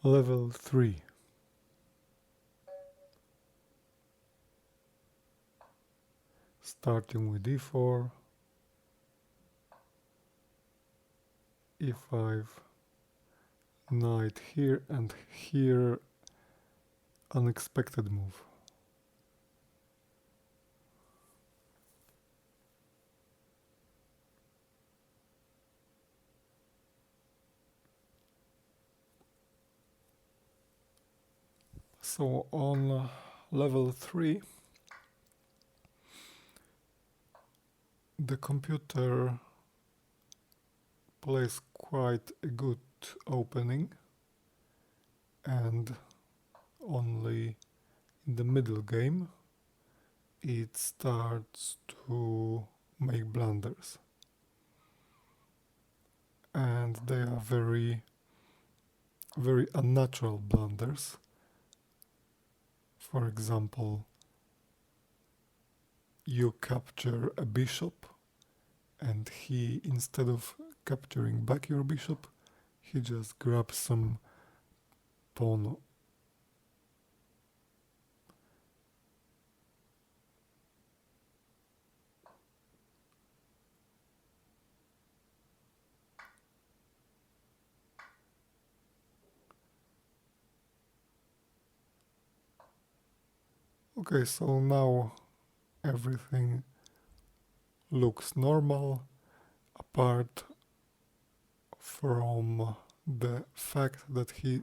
Level 3. Starting with e4, e5, knight here, and here unexpected move. So on level 3, the computer plays quite a good opening, and only in the middle game it starts to make blunders, and they are very unnatural blunders. For example, you capture a bishop, and he, instead of capturing back your bishop, he just grabs some pawn. Okay, so now everything looks normal, apart from the fact that he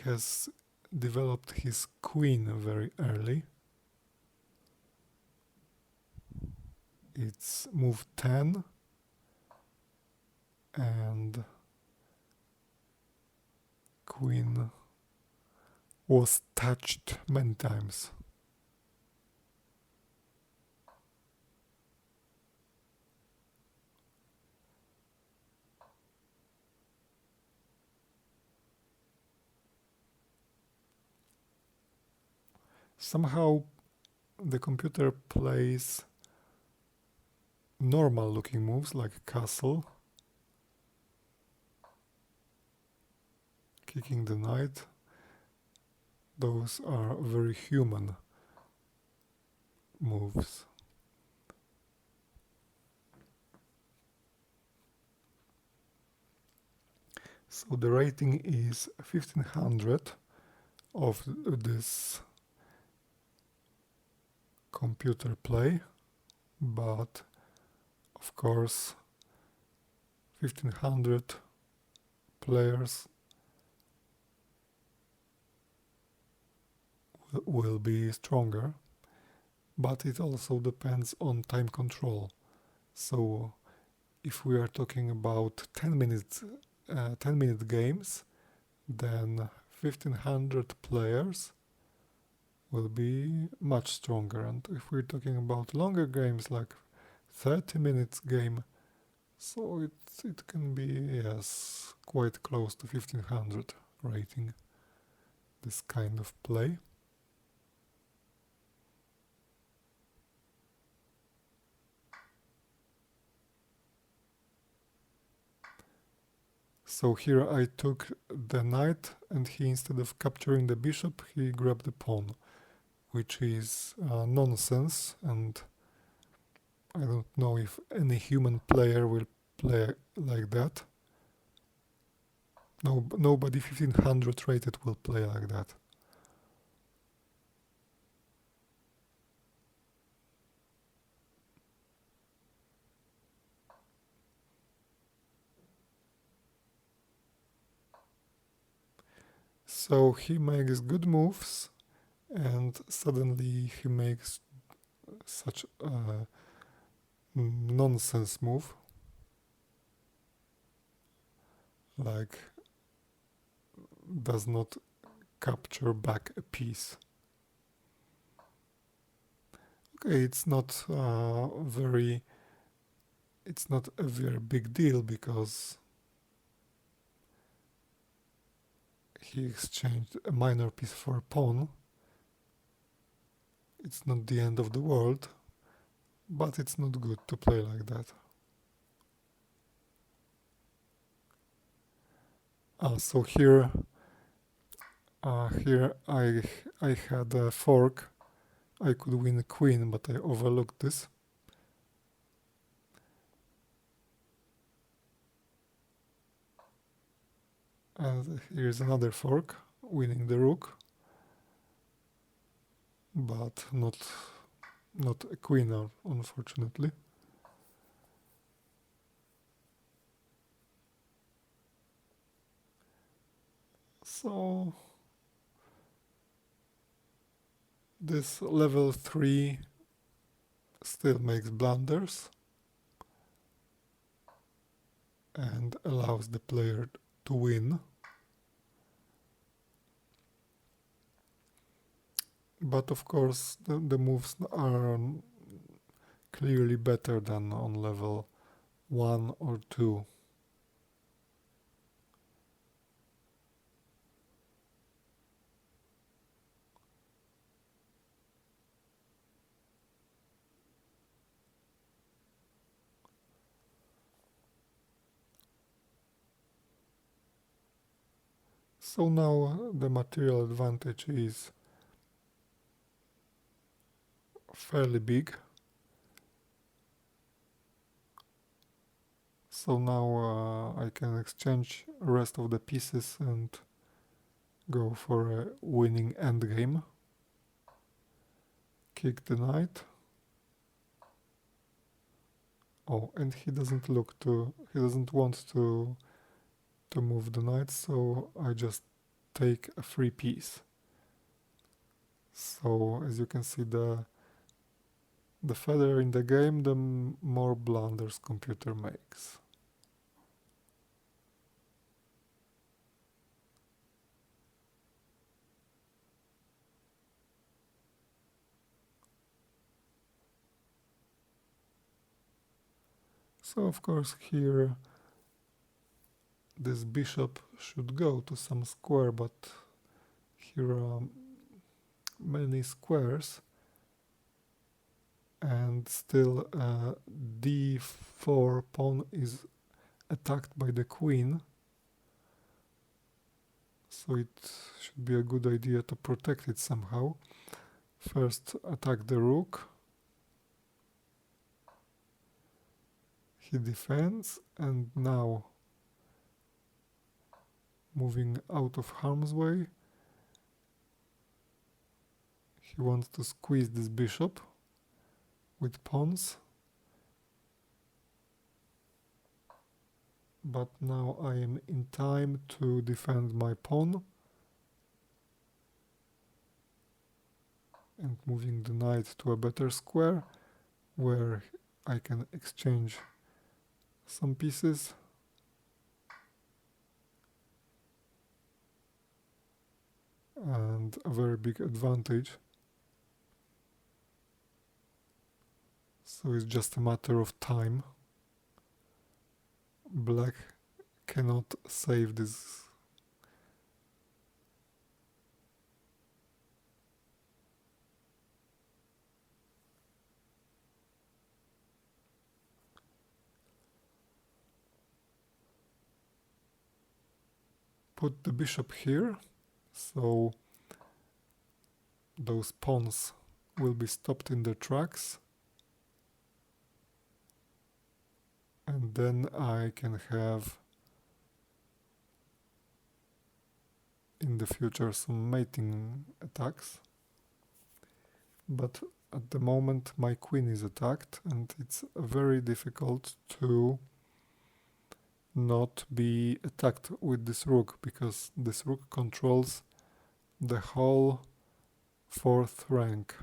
has developed his queen very early. It's move 10, and queen was touched many times. Somehow the computer plays normal looking moves like castle, kicking the knight. Those are very human moves. So the rating is 1500 of this computer play, but of course 1500 players will be stronger, but it also depends on time control. So if we are talking about 10 minute games, then 1500 players will be much stronger. And if we're talking about longer games like 30 minutes game, so it can be, yes, quite close to 1500 rating, this kind of play. So here I took the knight, and he, instead of capturing the bishop, he grabbed the pawn, which is nonsense, and I don't know if any human player will play like that. Nobody 1500 rated will play like that. So he makes good moves, and suddenly he makes such a nonsense move, like does not capture back a piece. Okay, it's not a very big deal, because he exchanged a minor piece for a pawn. It's not the end of the world, but it's not good to play like that. So here I had a fork. I could win a queen, but I overlooked this. And here's another fork, winning the rook, but not a queen, unfortunately. So this level 3 still makes blunders and allows the player to win. But of course the moves are clearly better than on level 1 or 2. So now the material advantage is fairly big. So now I can exchange rest of the pieces and go for a winning endgame. Kick the knight. Oh, and he doesn't want to move the knight, so I just take a free piece. So as you can see, the further in the game, the more blunders computer makes. So of course here this bishop should go to some square, but here are many squares and still d4 pawn is attacked by the queen, so it should be a good idea to protect it somehow. First attack the rook, he defends, and now moving out of harm's way, he wants to squeeze this bishop with pawns, but now I am in time to defend my pawn and moving the knight to a better square where I can exchange some pieces. And a very big advantage. So it's just a matter of time. Black cannot save this. Put the bishop here, so those pawns will be stopped in their tracks, and then I can have in the future some mating attacks. But at the moment my queen is attacked and it's very difficult to not be attacked with this rook, because this rook controls the whole 4th rank.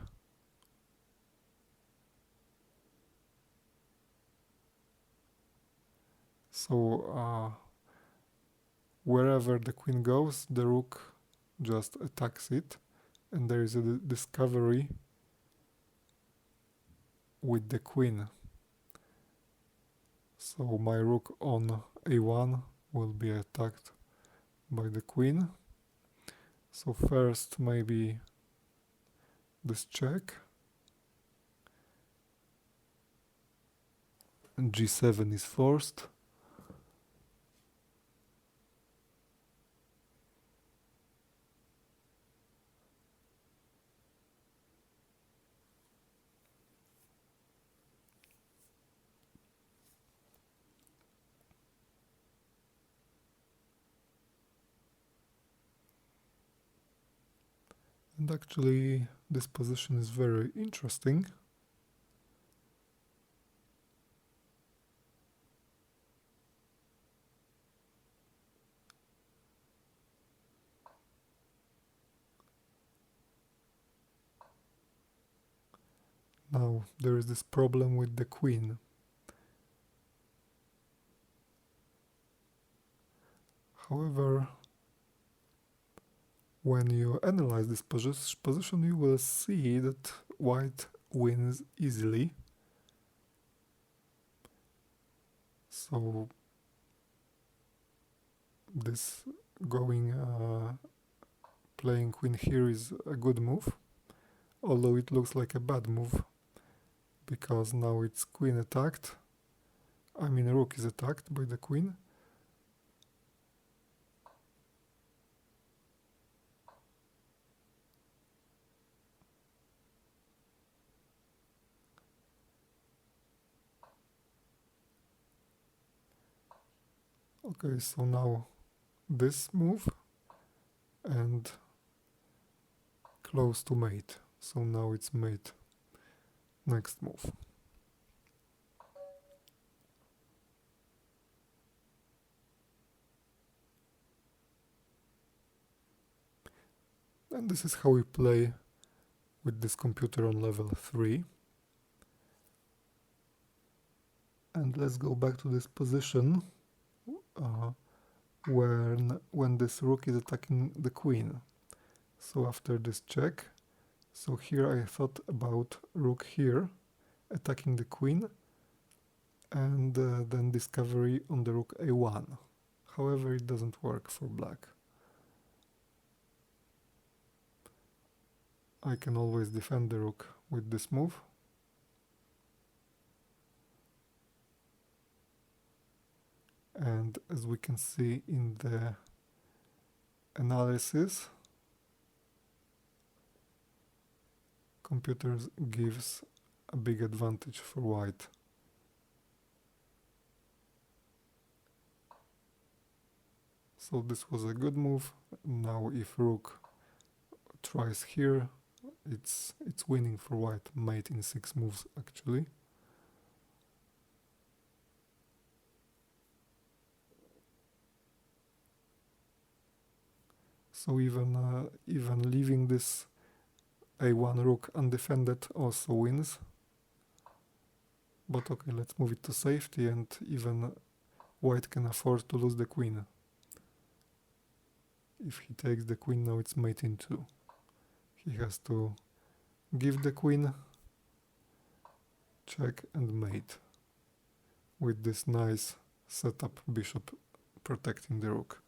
So wherever the queen goes, the rook just attacks it, and there is a discovery with the queen. So my rook on a1 will be attacked by the queen. So first maybe this check, and g7 is forced. And actually this position is very interesting. Now there is this problem with the queen. However, when you analyze this position, you will see that white wins easily. So this playing queen here is a good move, although it looks like a bad move, because now it's queen attacked. I mean, rook is attacked by the queen. Okay, so now this move and close to mate. So now it's mate. Next move. And this is how we play with this computer on level 3. And let's go back to this position when this rook is attacking the queen. So after this check, so here I thought about rook here attacking the queen, and then discovery on the rook a1. However, it doesn't work for black. I can always defend the rook with this move. And as we can see in the analysis, computers gives a big advantage for white. So this was a good move. Now if rook tries here, it's winning for white. Mate in 6 moves actually. So even leaving this a1 rook undefended also wins. But okay, let's move it to safety, and even white can afford to lose the queen. If he takes the queen, now it's mate in 2. He has to give the queen, check and mate with this nice setup bishop protecting the rook.